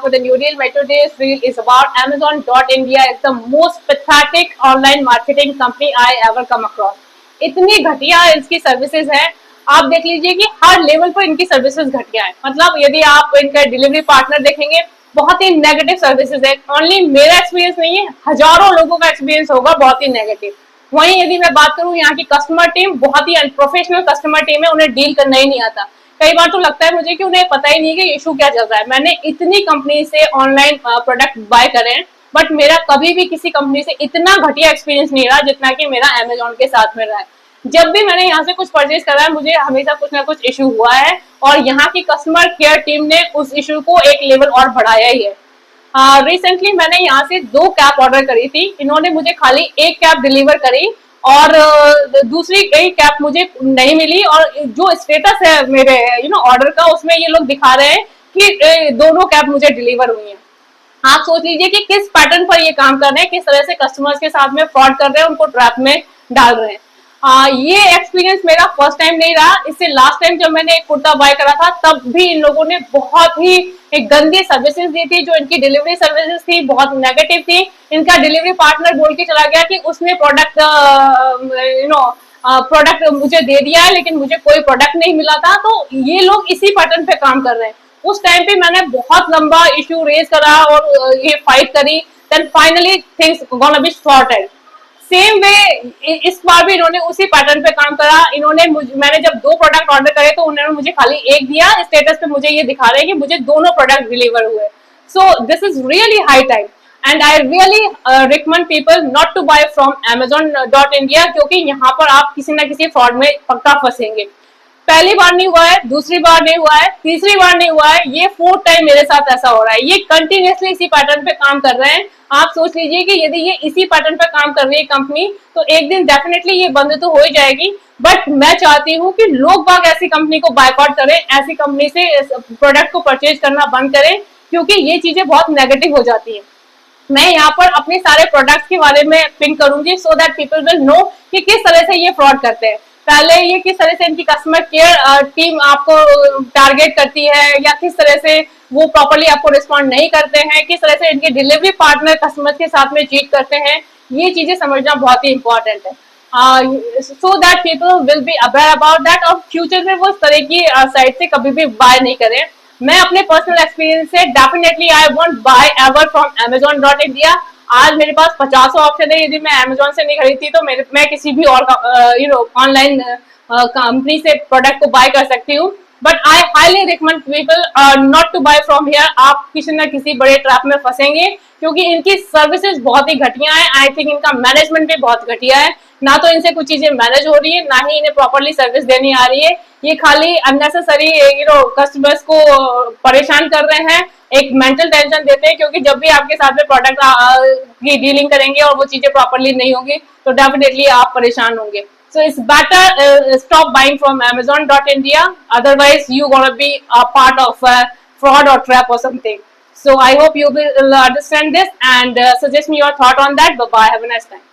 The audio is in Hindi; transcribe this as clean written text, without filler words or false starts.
back with a new reel. My today's reel is about Amazon.India. It's the most pathetic online marketing company I ever come across. इतनी घटिया इसकी सर्विसेज है, आप देख लीजिए कि हर लेवल पर इनकी सर्विसेज घटिया है। मतलब यदि आप इनका डिलीवरी पार्टनर देखेंगे, बहुत ही नेगेटिव सर्विसेज है। ओनली मेरा एक्सपीरियंस नहीं है, हजारों लोगों का एक्सपीरियंस होगा बहुत ही नेगेटिव। वहीं यदि मैं बात करूं, यहाँ की कस्टमर टीम बहुत ही अनप्रोफेशनल कस्टमर टीम है, उन्हें डील करना ही नहीं आता। कई बार तो लगता है मुझे कि उन्हें पता ही नहीं कि इशू क्या चल रहा है। मैंने इतनी कंपनी से ऑनलाइन प्रोडक्ट बाय करे हैं, बट मेरा कभी भी किसी कंपनी से इतना घटिया एक्सपीरियंस नहीं रहा जितना कि मेरा अमेजोन के साथ में रहा है। जब भी मैंने यहाँ से कुछ परचेज करा है, मुझे हमेशा कुछ ना कुछ इशू हुआ है, और यहाँ की कस्टमर केयर टीम ने उस इशू को एक लेवल और बढ़ाया ही है। रिसेंटली मैंने यहाँ से 2 कैप ऑर्डर करी थी, इन्होंने मुझे खाली 1 कैप डिलीवर करी और दूसरी कई कैप मुझे नहीं मिली। और जो स्टेटस है मेरे ऑर्डर का, उसमें ये लोग दिखा रहे हैं कि दोनों कैप मुझे डिलीवर हुई हैं। आप सोच लीजिए कि किस पैटर्न पर ये काम कर रहे हैं, किस तरह से कस्टमर्स के साथ में फ्रॉड कर रहे हैं, उनको ट्रैप में डाल रहे हैं। ये एक्सपीरियंस मेरा फर्स्ट टाइम नहीं रहा। इससे लास्ट टाइम जब मैंने एक कुर्ता बाय करा था, तब भी इन लोगों ने बहुत ही एक गंदी सर्विसेज दी थी। जो इनकी डिलीवरी सर्विसेज थी बहुत नेगेटिव थी। इनका डिलीवरी पार्टनर बोल के चला गया कि उसने प्रोडक्ट मुझे दे दिया है, लेकिन मुझे कोई प्रोडक्ट नहीं मिला था। तो ये लोग इसी पैटर्न पे काम कर रहे हैं। उस टाइम पे मैंने बहुत लंबा इश्यू रेज करा और ये फाइट करी, then finally things gonna be sorted. Same way इस बार भी इन्होंने उसी पैटर्न पे काम करा। मैंने जब 2 प्रोडक्ट ऑर्डर करे तो उन्होंने मुझे खाली 1 दिया। स्टेटस पे मुझे ये दिखा रहे हैं कि मुझे दोनों प्रोडक्ट डिलीवर हुए। So this is really high time and I really recommend people not to buy from Amazon.India, क्योंकि यहाँ पर आप किसी ना किसी फ्रॉड में पक्का फंसेंगे। पहली बार नहीं हुआ है, दूसरी बार नहीं हुआ है, तीसरी बार नहीं हुआ है, ये 4th टाइम मेरे साथ ऐसा हो रहा है। ये कंटिन्यूअसली इसी पैटर्न पे काम कर रहे हैं। आप सोच लीजिए कि यदि ये इसी पैटर्न पे काम कर रही है कंपनी, तो एक दिन डेफिनेटली ये बंद तो हो ही जाएगी। बट मैं चाहती हूँ कि लोग बाग ऐसी कंपनी को बायकॉट करें, ऐसी कंपनी से प्रोडक्ट को परचेज करना बंद करें, क्योंकि ये चीजें बहुत नेगेटिव हो जाती है। मैं यहाँ पर अपने सारे प्रोडक्ट्स के बारे में पिन करूंगी, so that people will know कि किस तरह से ये फ्रॉड करते हैं। पहले ये किस तरह से इनकी कस्टमर केयर टीम आपको टारगेट करती है, या किस तरह से वो प्रॉपर्ली आपको रिस्पॉन्ड नहीं करते हैं, किस तरह से इनके डिलीवरी पार्टनर कस्टमर के साथ में चीट करते हैं। ये चीजें समझना बहुत ही इंपॉर्टेंट है, सो that people will be aware about that, और फ्यूचर में वो इस तरह की साइट से कभी भी बाय नहीं करें। मैं अपने पर्सनल एक्सपीरियंस से definitely I won't buy ever from Amazon.India। आज मेरे पास 50 ऑप्शन है। यदि मैं Amazon से नहीं खरीदती तो मैं किसी भी और ऑनलाइन कंपनी से प्रोडक्ट को बाय कर सकती हूँ। But I highly recommend people not to buy from here. आप किसी न किसी बड़े ट्रैप में फंसेंगे, क्योंकि इनकी सर्विसेज बहुत ही घटिया है। आई थिंक इनका मैनेजमेंट भी बहुत घटिया है। ना तो इनसे कुछ चीजें मैनेज हो रही है, ना ही इन्हें प्रॉपर्ली सर्विस देनी आ रही है। ये खाली अननेसेसरी कस्टमर्स को परेशान कर रहे हैं, एक मेंटल टेंशन देते हैं, क्योंकि जब भी आपके साथ में प्रोडक्ट की डीलिंग करेंगे और वो चीजें प्रॉपर्ली नहीं होंगी, तो डेफिनेटली आप परेशान होंगे। So it's better stop buying from Amazon.India. Otherwise, you gonna be a part of a fraud or trap or something. So I hope you will understand this and suggest me your thought on that. Bye bye. Have a nice time.